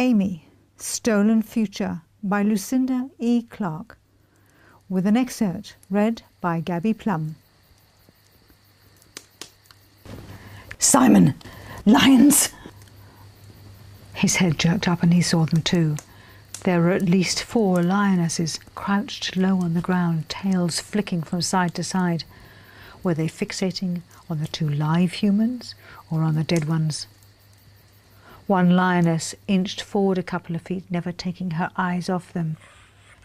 Amie, Stolen Future by Lucinda E. Clark, with an excerpt read by Gabi Plumm. Simon! Lions! His head jerked up and he saw them too. There were at least 4 lionesses crouched low on the ground, tails flicking from side to side. Were they fixating on the 2 live humans or on the dead ones? One lioness inched forward a couple of feet, never taking her eyes off them.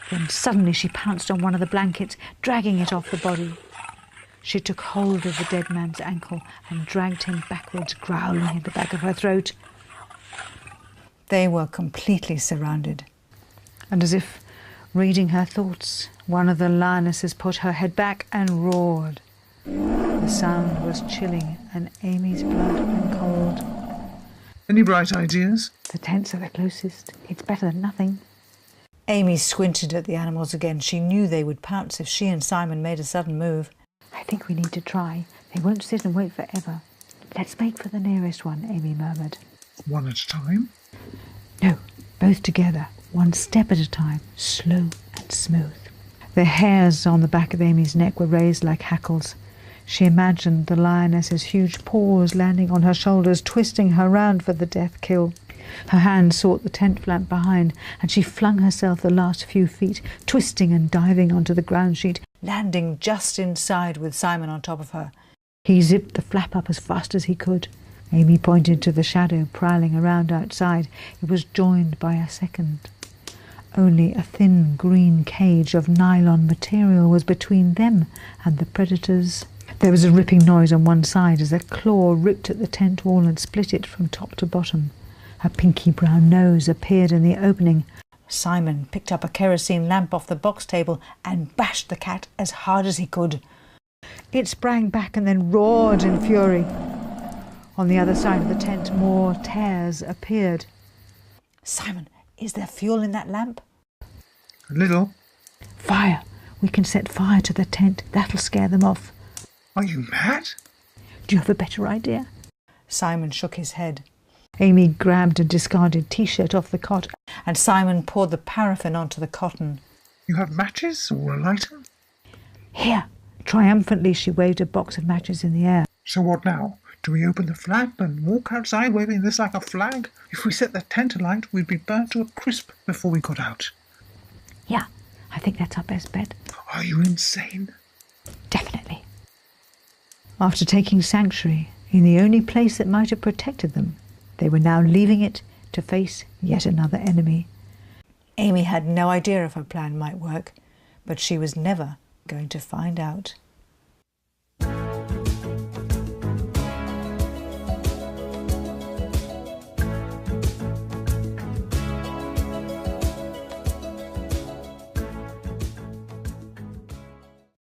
Then suddenly she pounced on one of the blankets, dragging it off the body. She took hold of the dead man's ankle and dragged him backwards, growling in the back of her throat. They were completely surrounded. And as if reading her thoughts, one of the lionesses put her head back and roared. The sound was chilling and Amie's blood ran cold. Any bright ideas? The tents are the closest. It's better than nothing. Amie squinted at the animals again. She knew they would pounce if she and Simon made a sudden move. I think we need to try. They won't sit and wait forever. Let's make for the nearest one, Amie murmured. One at a time? No, both together, one step at a time, slow and smooth. The hairs on the back of Amie's neck were raised like hackles. She imagined the lioness's huge paws landing on her shoulders, twisting her round for the death kill. Her hand sought the tent flap behind, and she flung herself the last few feet, twisting and diving onto the ground sheet, landing just inside with Simon on top of her. He zipped the flap up as fast as he could. Amie pointed to the shadow prowling around outside. It was joined by a second. Only a thin green cage of nylon material was between them and the predators. There was a ripping noise on one side as a claw ripped at the tent wall and split it from top to bottom. A pinky brown nose appeared in the opening. Simon picked up a kerosene lamp off the box table and bashed the cat as hard as he could. It sprang back and then roared in fury. On the other side of the tent, more tears appeared. Simon, is there fuel in that lamp? A little. Fire. We can set fire to the tent. That'll scare them off. Are you mad? Do you have a better idea? Simon shook his head. Amie grabbed a discarded T-shirt off the cot and Simon poured the paraffin onto the cotton. You have matches or a lighter? Here. Triumphantly she waved a box of matches in the air. So what now? Do we open the flap and walk outside waving this like a flag? If we set the tent alight, we'd be burnt to a crisp before we got out. Yeah, I think that's our best bet. Are you insane? Definitely. After taking sanctuary in the only place that might have protected them, they were now leaving it to face yet another enemy. Amie had no idea if her plan might work, but she was never going to find out.